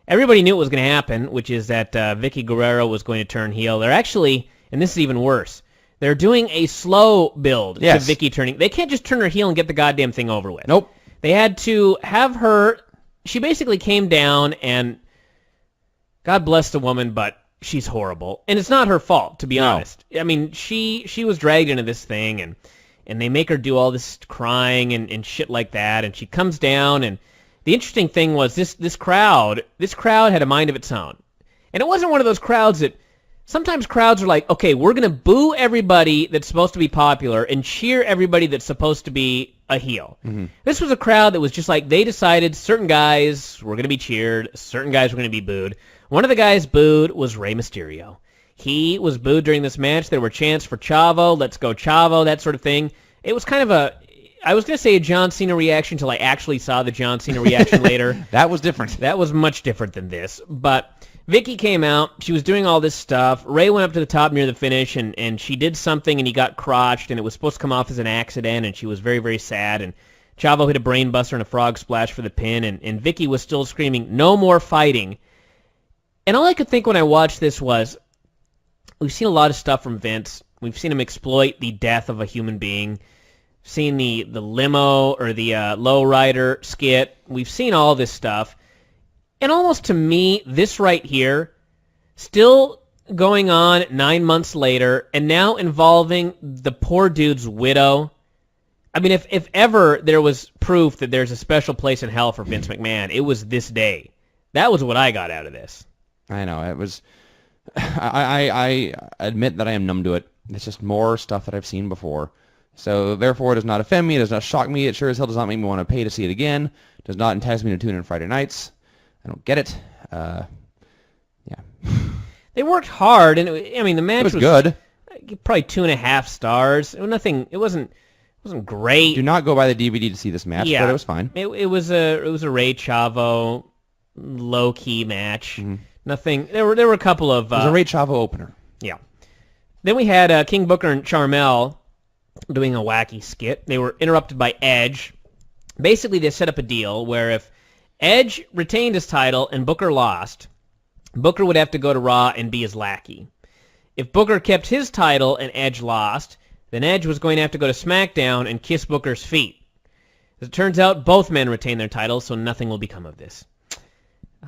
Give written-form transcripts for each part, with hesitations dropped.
Everybody knew it was going to happen, which is that Vickie Guerrero was going to turn heel. They're actually, and this is even worse, they're doing a slow build to Vickie turning. They can't just turn her heel and get the goddamn thing over with. Nope. They had to have her. She basically came down, and God bless the woman, but she's horrible. And it's not her fault, to be honest. I mean, she was dragged into this thing, and they make her do all this crying and shit like that, and she comes down, and the interesting thing was this crowd had a mind of its own. And it wasn't one of those crowds that, sometimes crowds are like, okay, we're going to boo everybody that's supposed to be popular and cheer everybody that's supposed to be a heel. Mm-hmm. This was a crowd that was just like, they decided certain guys were going to be cheered, certain guys were going to be booed. One of the guys booed was Rey Mysterio. He was booed during this match. There were chants for Chavo, let's go Chavo, that sort of thing. It was kind of I was going to say a John Cena reaction until I actually saw the John Cena reaction later. That was different. That was much different than this. But Vickie came out. She was doing all this stuff. Ray went up to the top near the finish, and she did something, and he got crotched, and it was supposed to come off as an accident, and she was very, very sad. And Chavo hit a brain buster and a frog splash for the pin, and Vickie was still screaming, no more fighting. And all I could think when I watched this was, we've seen a lot of stuff from Vince. We've seen him exploit the death of a human being. Seen the limo or the lowrider skit. We've seen all this stuff. And almost to me, this right here, still going on 9 months later, and now involving the poor dude's widow. I mean, if ever there was proof that there's a special place in hell for Vince McMahon, it was this day. That was what I got out of this. I know. It was... I admit that I am numb to it. It's just more stuff that I've seen before. So, therefore, it does not offend me, it does not shock me, it sure as hell does not make me want to pay to see it again, it does not entice me to tune in Friday nights. I don't get it. Yeah. They worked hard, and the match was good. Probably 2.5 stars. It wasn't great. Do not go buy the DVD to see this match, but it was fine. It was a Ray Chavo low-key match. Mm-hmm. Nothing. There were a couple of... it was a Ray Chavo opener. Yeah. Then we had King Booker and Charmel doing a wacky skit. They were interrupted by Edge. Basically, they set up a deal where if Edge retained his title and Booker lost, Booker would have to go to Raw and be his lackey. If Booker kept his title and Edge lost, then Edge was going to have to go to SmackDown and kiss Booker's feet. As it turns out, both men retain their titles, so nothing will become of this.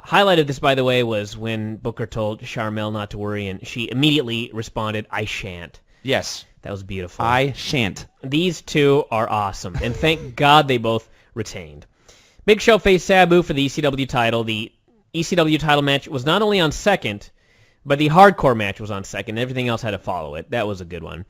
Highlight of this, by the way, was when Booker told Charmel not to worry, and she immediately responded, I shan't. Yes. That was beautiful. I shan't. These two are awesome, and thank God they both retained. Big Show faced Sabu for the ECW title. The ECW title match was not only on second, but the hardcore match was on second. Everything else had to follow it. That was a good one.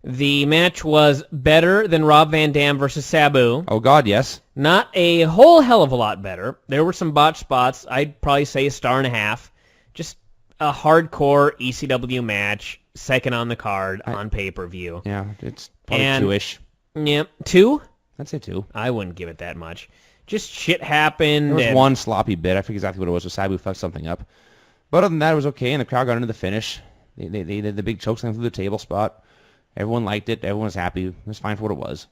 The match was better than Rob Van Dam versus Sabu. Oh, God, yes. Not a whole hell of a lot better. There were some botched spots. I'd probably say 1.5 stars. Just a hardcore ECW match. Second on the card on pay-per-view. Yeah, it's probably 2-ish. Yeah, 2? I'd say 2. I wouldn't give it that much. Just shit happened. There was one sloppy bit. I forget exactly what it was. So Sabu fucked something up. But other than that, it was okay, and the crowd got into the finish. They did the big chokeslam through the table spot. Everyone liked it. Everyone was happy. It was fine for what it was.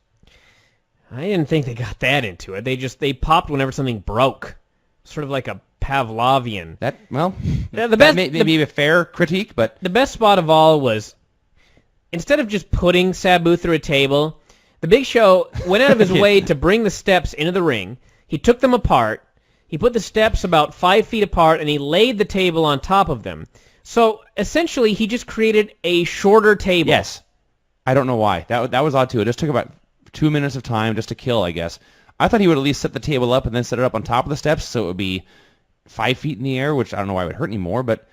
I didn't think they got that into it. They popped whenever something broke. Sort of like a Pavlovian. That may be a fair critique, but... The best spot of all was, instead of just putting Sabu through a table, the Big Show went out of his way to bring the steps into the ring. He took them apart. He put the steps about 5 feet apart, and he laid the table on top of them. So, essentially, he just created a shorter table. Yes. I don't know why. That was odd, too. It just took about 2 minutes of time just to kill, I guess. I thought he would at least set the table up and then set it up on top of the steps, so it would be 5 feet in the air, which I don't know why it would hurt anymore, but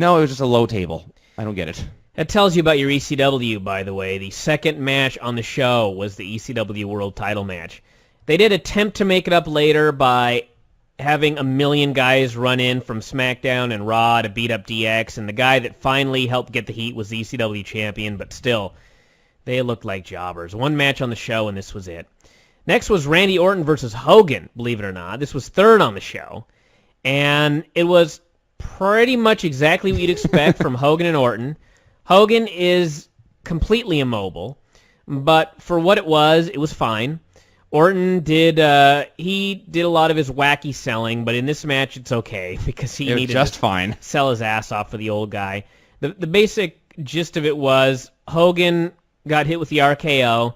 no, it was just a low table. I don't get it. That tells you about your ECW, by the way. The second match on the show was the ECW World Title match. They did attempt to make it up later by having a million guys run in from SmackDown and Raw to beat up DX, and the guy that finally helped get the heat was the ECW champion, but still, they looked like jobbers. One match on the show, and this was it. Next was Randy Orton versus Hogan, believe it or not. This was third on the show. And it was pretty much exactly what you'd expect from Hogan and Orton. Hogan is completely immobile, but for what it was fine. Orton did he did a lot of his wacky selling, but in this match it's okay because he needed just to fine. sell his ass off for the old guy. The basic gist of it was Hogan got hit with the RKO.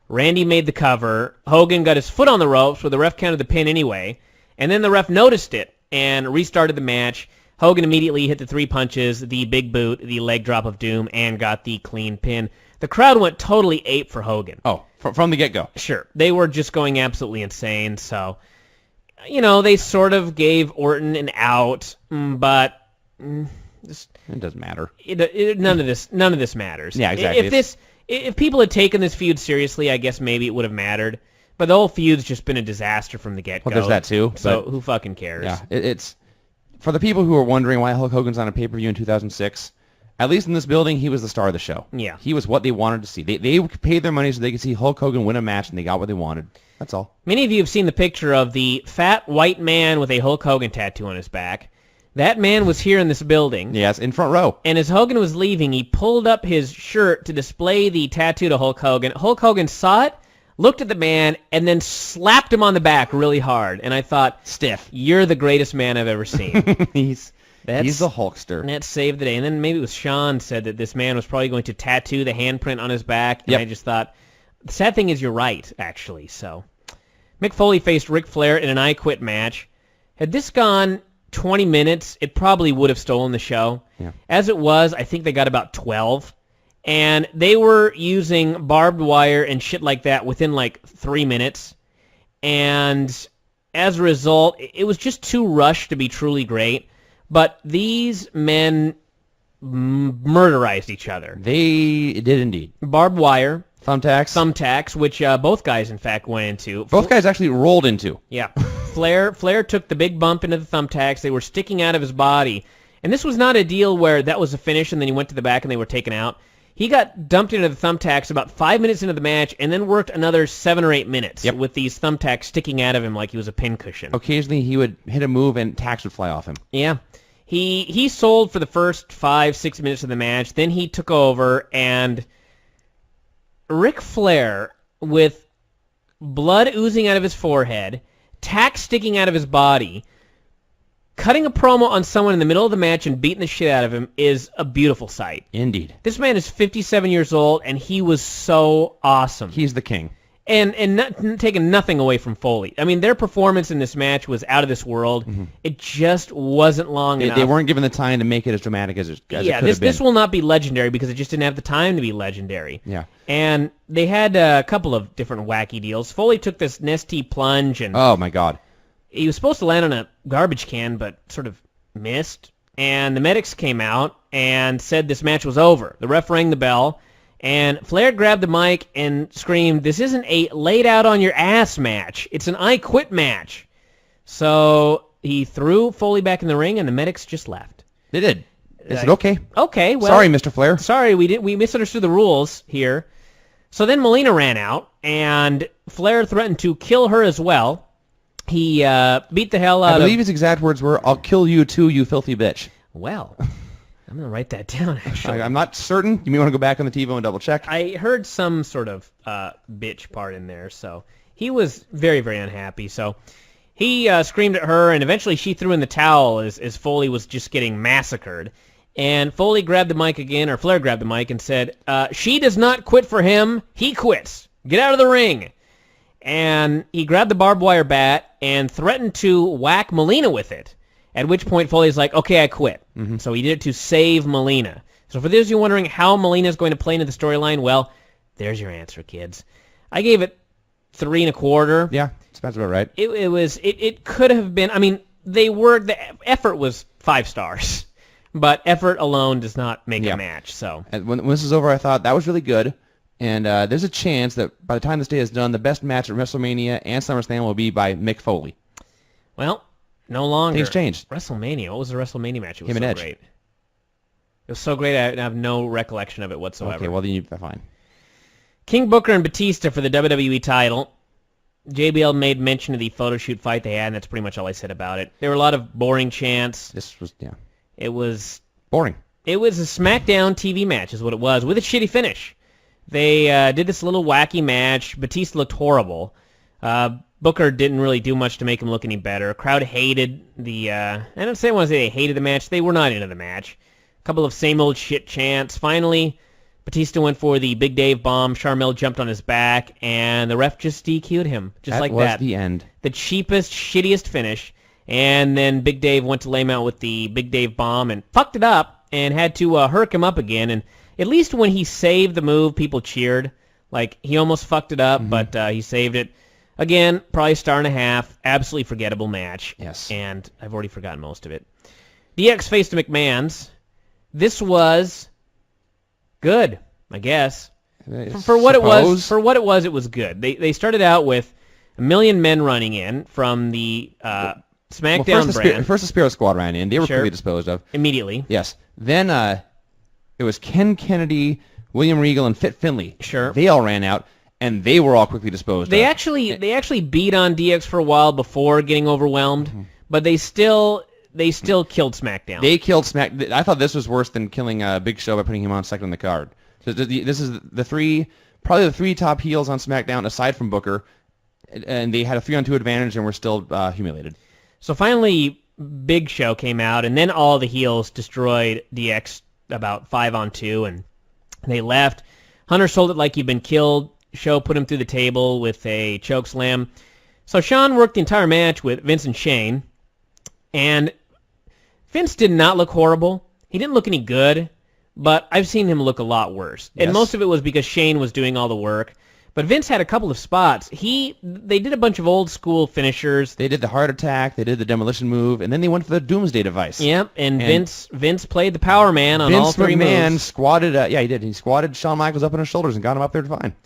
Randy made the cover. Hogan got his foot on the ropes, where the ref counted the pin anyway. And then the ref noticed it and restarted the match. Hogan immediately hit the 3 punches, the big boot, the leg drop of doom, and got the clean pin. The crowd went totally ape for Hogan. Oh, from the get-go. Sure. They were just going absolutely insane. So, they sort of gave Orton an out, but it doesn't matter. None of this matters. Yeah, exactly. If people had taken this feud seriously, I guess maybe it would have mattered. But the whole feud's just been a disaster from the get-go. Well, there's that too. So who fucking cares? Yeah, it's for the people who are wondering why Hulk Hogan's on a pay-per-view in 2006. At least in this building, he was the star of the show. Yeah. He was what they wanted to see. They paid their money so they could see Hulk Hogan win a match, and they got what they wanted. That's all. Many of you have seen the picture of the fat white man with a Hulk Hogan tattoo on his back. That man was here in this building. Yes, in front row. And as Hogan was leaving, he pulled up his shirt to display the tattoo to Hulk Hogan. Hulk Hogan saw it, looked at the man, and then slapped him on the back really hard. And I thought, stiff, you're the greatest man I've ever seen. He's the Hulkster. And that saved the day. And then maybe it was Sean said that this man was probably going to tattoo the handprint on his back. And I just thought, the sad thing is you're right, actually. So Mick Foley faced Ric Flair in an I Quit match. Had this gone 20 minutes, it probably would have stolen the show. Yeah. As it was, I think they got about 12. And they were using barbed wire and shit like that within like 3 minutes. And as a result, it was just too rushed to be truly great. But these men murderized each other. They did indeed. Barbed wire. Thumbtacks, which both guys, in fact, went into. Both guys actually rolled into. Yeah. Flair took the big bump into the thumbtacks. They were sticking out of his body. And this was not a deal where that was a finish and then he went to the back and they were taken out. He got dumped into the thumbtacks about 5 minutes into the match and then worked another 7 or 8 minutes with these thumbtacks sticking out of him like he was a pincushion. Occasionally he would hit a move and tacks would fly off him. Yeah. He sold for the first 5-6 minutes of the match. Then he took over, and Ric Flair, with blood oozing out of his forehead, tacks sticking out of his body, cutting a promo on someone in the middle of the match and beating the shit out of him is a beautiful sight. Indeed. This man is 57 years old, and he was so awesome. He's the king. And not taking nothing away from Foley. I mean, their performance in this match was out of this world. Mm-hmm. It just wasn't long enough. They weren't given the time to make it as dramatic as it could have been. This will not be legendary because it just didn't have the time to be legendary. Yeah. And they had a couple of different wacky deals. Foley took this nasty plunge, and oh my God, he was supposed to land on a garbage can, but sort of missed. And the medics came out and said this match was over. The ref rang the bell. And Flair grabbed the mic and screamed, "This isn't a laid out on your ass match. It's an I Quit match." So he threw Foley back in the ring, and the medics just left. They did. They said, "Okay, okay, well, sorry, Mr. Flair. Sorry, we misunderstood the rules here." So then Melina ran out, and Flair threatened to kill her as well. He beat the hell out of... I believe his exact words were, "I'll kill you too, you filthy bitch." Well... I'm going to write that down, actually. I'm not certain. You may want to go back on the TiVo and double check. I heard some sort of bitch part in there, so he was very, very unhappy. So he screamed at her, and eventually she threw in the towel as Foley was just getting massacred. And Foley grabbed the mic again, or Flair grabbed the mic and said, "She does not quit for him. He quits. Get out of the ring." And he grabbed the barbed wire bat and threatened to whack Melina with it. At which point Foley's like, "Okay, I quit." Mm-hmm. So he did it to save Melina. So for those of you wondering how Melina's going to play into the storyline, well, there's your answer, kids. I gave it 3 1/4. Yeah, that's about right. It could have been. I mean, the effort was 5 stars, but effort alone does not make a match. So and when this is over, I thought that was really good. And there's a chance that by the time this day is done, the best match at WrestleMania and SummerSlam will be by Mick Foley. Well. No longer. Things changed. WrestleMania. What was the WrestleMania match? It was Him and Edge. Great. It was so great I have no recollection of it whatsoever. Okay, well then you're fine. King Booker and Batista for the WWE title. JBL made mention of the photo shoot fight they had, and that's pretty much all I said about it. There were a lot of boring chants. It was boring. It was a SmackDown TV match is what it was, with a shitty finish. They did this little wacky match. Batista looked horrible. Booker didn't really do much to make him look any better. Crowd hated the... I don't say I want to say they hated the match. They were not into the match. A couple of same old shit chants. Finally, Batista went for the Big Dave bomb. Sharmell jumped on his back, and the ref just DQ'd him. Just like that. That was the end. The cheapest, shittiest finish. And then Big Dave went to lay him out with the Big Dave bomb and fucked it up and had to herk him up again. And at least when he saved the move, people cheered. Like, he almost fucked it up, but he saved it. Again, probably a star and a half. Absolutely forgettable match. Yes. And I've already forgotten most of it. DX faced the McMahons. This was good, I guess. For what it was, it was good. They started out with a million men running in from the SmackDown brand. First the Spirit Squad ran in. They were quickly disposed of. Immediately. Yes. Then it was Ken Kennedy, William Regal, and Fit Finlay. Sure. They all ran out, and they were all quickly disposed of. They actually beat on DX for a while before getting overwhelmed, but they still killed SmackDown. They killed I thought this was worse than killing Big Show by putting him on second on the card. So this is probably the three top heels on SmackDown aside from Booker, and they had a 3-on-2 advantage and were still humiliated. So finally, Big Show came out, and then all the heels destroyed DX about 5-on-2, and they left. Hunter sold it like he'd been killed. Show put him through the table with a choke slam. So Shawn worked the entire match with Vince and Shane, and Vince did not look horrible. He didn't look any good, but I've seen him look a lot worse. Yes. And most of it was because Shane was doing all the work. But Vince had a couple of spots. They did a bunch of old school finishers. They did the heart attack, they did the demolition move, and then they went for the Doomsday device. Yep, and Vince played the power man on all three moves. Vince McMahon squatted, he did. He squatted Shawn Michaels up on his shoulders and got him up there fine.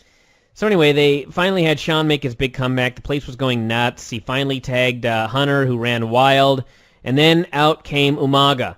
So anyway, they finally had Shawn make his big comeback. The place was going nuts. He finally tagged Hunter, who ran wild, and then out came Umaga.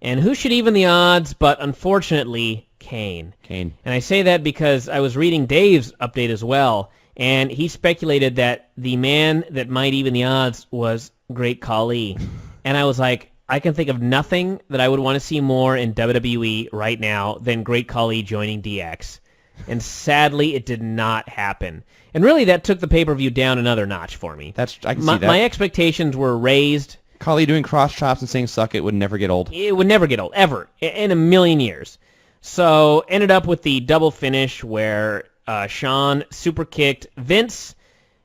And who should even the odds but, unfortunately, Kane. And I say that because I was reading Dave's update as well, and he speculated that the man that might even the odds was Great Khali. And I was like, I can think of nothing that I would want to see more in WWE right now than Great Khali joining DX. And sadly, it did not happen. And really, that took the pay-per-view down another notch for me. I can see that. My expectations were raised. Khali doing cross chops and saying suck it would never get old. It would never get old, ever, in a million years. So ended up with the double finish where Shawn super kicked Vince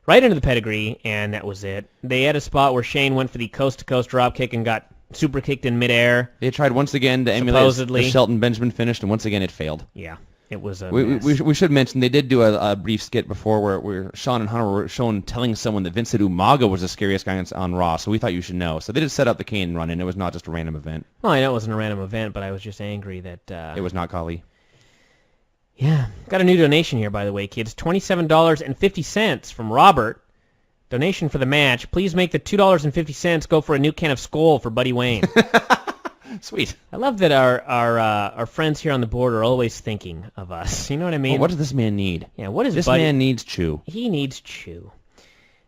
right into the pedigree, and that was it. They had a spot where Shane went for the coast-to-coast drop kick and got super kicked in midair. They tried once again to emulate the Shelton Benjamin finish, and once again it failed. Yeah, it was a mess. We should mention they did do a brief skit before where Shawn and Hunter were shown telling someone that Vince said Umaga was the scariest guy on Raw, so we thought you should know. So they did set up the Kane run, and it was not just a random event. Well, I know it wasn't a random event, but I was just angry that... it was not Khali. Yeah. Got a new donation here, by the way, kids. $27.50 from Robert. Donation for the match. Please make the $2.50 go for a new can of Skol for Buddy Wayne. Sweet. I love that our friends here on the board are always thinking of us. You know what I mean? Well, what does this man need? Yeah, what is this man needs chew. He needs chew.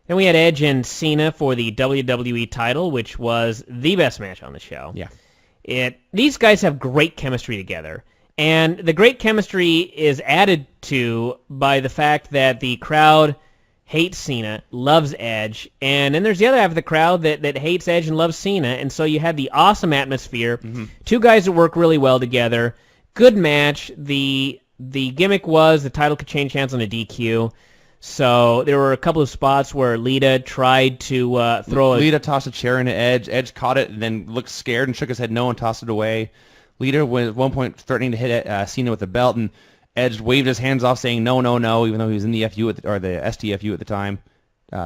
Then we had Edge and Cena for the WWE title, which was the best match on the show. Yeah. These guys have great chemistry together. And the great chemistry is added to by the fact that the crowd hates Cena, loves Edge, and then there's the other half of the crowd that hates Edge and loves Cena, and so you had the awesome atmosphere. Two guys that work really well together. Good match. The gimmick was the title could change hands on a DQ. So there were a couple of spots where Lita tried to Lita tossed a chair into Edge. Edge caught it and then looked scared and shook his head no and tossed it away. Lita was at one point threatening to hit Cena with a belt, and Edge waved his hands off saying no, no, no, even though he was in the FU or the STFU at the time.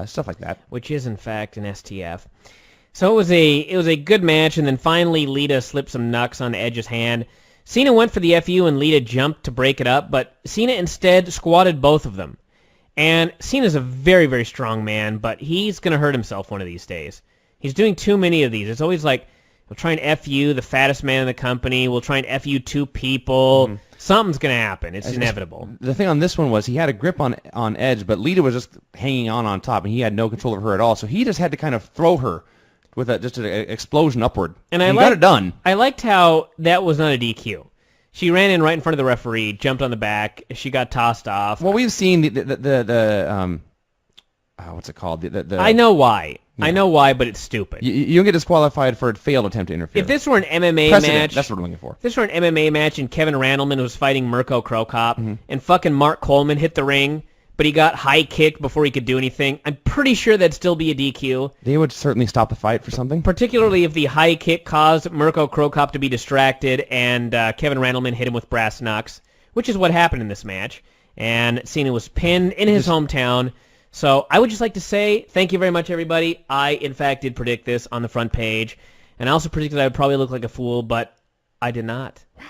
Stuff like that. Which is, in fact, an STF. So it was a good match, and then finally Lita slipped some knucks on Edge's hand. Cena went for the FU, and Lita jumped to break it up, but Cena instead squatted both of them. And Cena's a very, very strong man, but he's going to hurt himself one of these days. He's doing too many of these. It's always like, we'll try and FU the fattest man in the company. We'll try and FU two people. Something's going to happen. It's inevitable. The thing on this one was he had a grip on Edge, but Lita was just hanging on top, and he had no control of her at all. So he just had to kind of throw her with just an explosion upward. And he got it done. I liked how that was not a DQ. She ran in right in front of the referee, jumped on the back. She got tossed off. Well, we've seen the what's it called? I know why. Yeah. I know why, but it's stupid. You don't get disqualified for a failed attempt to interfere. If this were an MMA match... That's what I'm looking for. If this were an MMA match and Kevin Randleman was fighting Mirko Cro Cop and fucking Mark Coleman hit the ring, but he got high kicked before he could do anything, I'm pretty sure that'd still be a DQ. They would certainly stop the fight for something. Particularly if the high kick caused Mirko Cro Cop to be distracted and Kevin Randleman hit him with brass knucks, which is what happened in this match. And Cena was pinned in his hometown. So I would just like to say thank you very much, everybody. I, in fact, did predict this on the front page. And I also predicted I would probably look like a fool, but I did not. Wow.